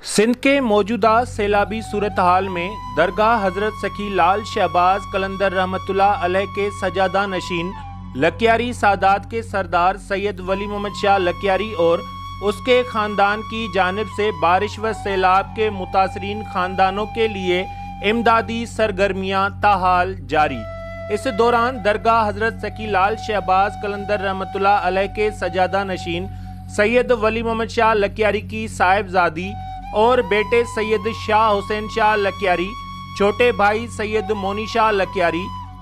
सिंध के मौजूदा सैलाबी सूरत हाल में दरगाह हजरत सखी लाल शहबाज कलंदर रहमतुल्लाह अलैह के सजादा नशीन लकियारी सादात के सरदार सैयद वली मोहम्मद शाह लकियारी और उसके खानदान की जानिब से बारिश व सैलाब के मुतासरीन खानदानों के लिए इमदादी सरगर्मियाँ ताहाल जारी। इस दौरान दरगाह हजरत सखी लाल शहबाज कलंदर रहमतुल्लाह अलैह के सजादा नशीन सैयद वली मोहम्मद शाह लकियारी की साहिबजादी और बेटे सैयद शाह हुसैन शाह लकियारी, छोटे भाई सैयद मोनी शाह लकियारी,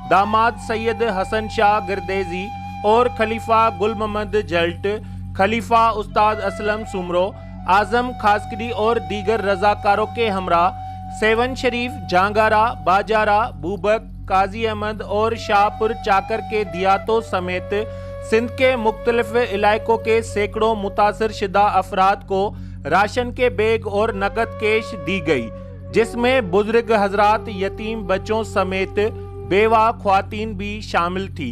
दामाद सैयद हसन शाह गिरदेजी और खलीफा गुल मोहम्मद जल्ट, खलीफा उस्ताद असलम सुमरो, आजम खासकरी और दीगर रजाकारों के हमरा सेवन शरीफ, झांगारा, बाजारा, बूबक, काजी अहमद और शाहपुर चाकर के दियातों समेत सिंध के मुख्तलिफ इलाकों के सैकड़ों मुतासर शुदा अफराद को राशन के बैग और नकद कैश दी गई, जिसमें बुजुर्ग हजरात, यतीम बच्चों समेत बेवा ख्वातीन भी शामिल थी।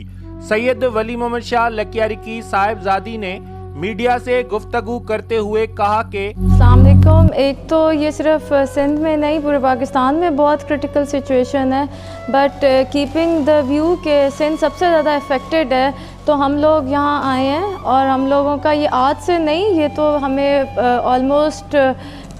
सैयद वली मोहम्मद शाह लकियारी की साहिबजादी ने मीडिया से गुफ्तगू करते हुए कहा कि अस्सलाम वालेकुम। एक तो ये सिर्फ सिंध में नहीं, पूरे पाकिस्तान में बहुत क्रिटिकल सिचुएशन है, बट कीपिंग द व्यू के सिंध सबसे ज़्यादा अफेक्टेड है, तो हम लोग यहाँ आए हैं और हम लोगों का ये आज से नहीं, ये तो हमें ऑलमोस्ट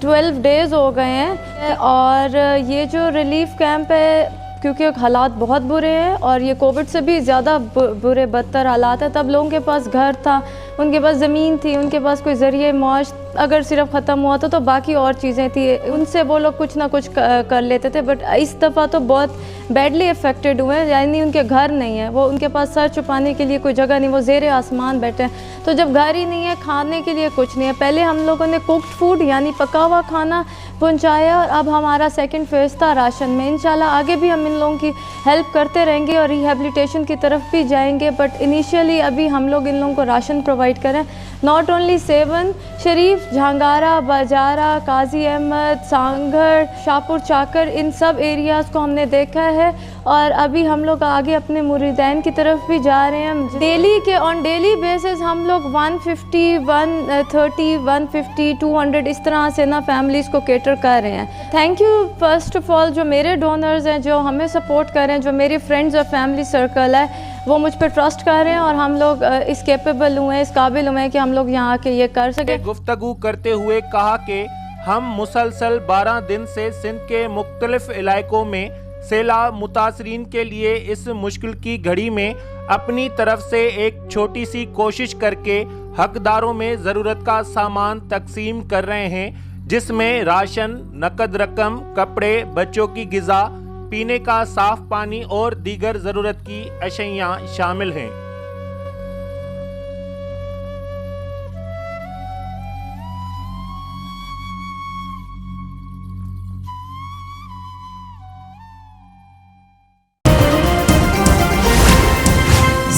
12 डेज़ हो गए हैं। और ये जो रिलीफ कैंप है, क्योंकि हालात बहुत बुरे हैं और ये कोविड से भी ज़्यादा बुरे बदतर हालात है, तब लोगों के पास घर था, उनके पास ज़मीन थी, उनके पास कोई ज़रिए मौज अगर सिर्फ ख़त्म हुआ तो बाकी और चीज़ें थी, उनसे वो लोग कुछ ना कुछ कर लेते थे। बट इस दफ़ा तो बहुत बैडली अफेक्टेड हुए हैं, यानी उनके घर नहीं है, वो उनके पास सर छुपाने के लिए कोई जगह नहीं, वो ज़ेरे आसमान बैठे हैं। तो जब घर ही नहीं है, खाने के लिए कुछ नहीं है, पहले हम लोगों ने कुक्ड फूड यानी पका हुआ खाना पहुंचाया और अब हमारा सेकंड फेज़ था राशन में। इंशाल्लाह आगे भी हम इन लोगों की हेल्प करते रहेंगे और रिहेबिलिटेशन की तरफ भी जाएंगे, बट इनिशियली अभी हम लोग इन लोगों को राशन प्रोवाइड करें। नॉट ओनली सेवन शरीफ, झांगारा, बाजारा, काजी अहमद, सांगड़, शाहपुर चाकर, इन सब एरियाज़ को हमने देखा है और अभी हम लोग आगे अपने मुरीदैन की तरफ भी जा रहे हैं। डेली के ऑन डेली बेसिस हम लोग 150, 130, 150, 200 इस तरह से ना फैमिलीज़ को केटर कर रहे हैं। Thank you first of all जो मेरे डोनर्स हैं, जो हमें सपोर्ट कर रहे हैं, जो मेरे फ्रेंड्स और फैमिली सर्कल है, वो मुझ पर ट्रस्ट कर रहे हैं और हम लोग इस कैपेबल हुए, इस काबिल हुए कि हम लोग यहाँ आके ये कर सके। गुफ्तगू करते हुए कहा कि हम मुसलसल 12 दिन से सिंध के मुख्तलिफ इलाकों में सैलाब मुतासरीन के लिए इस मुश्किल की घड़ी में अपनी तरफ से एक छोटी सी कोशिश करके हकदारों में ज़रूरत का सामान तकसीम कर रहे हैं, जिसमें राशन, नकद रकम, कपड़े, बच्चों की ग़िज़ा, पीने का साफ पानी और दीगर ज़रूरत की अशिया शामिल हैं।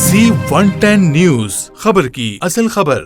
Z110 न्यूज़, खबर की असल खबर।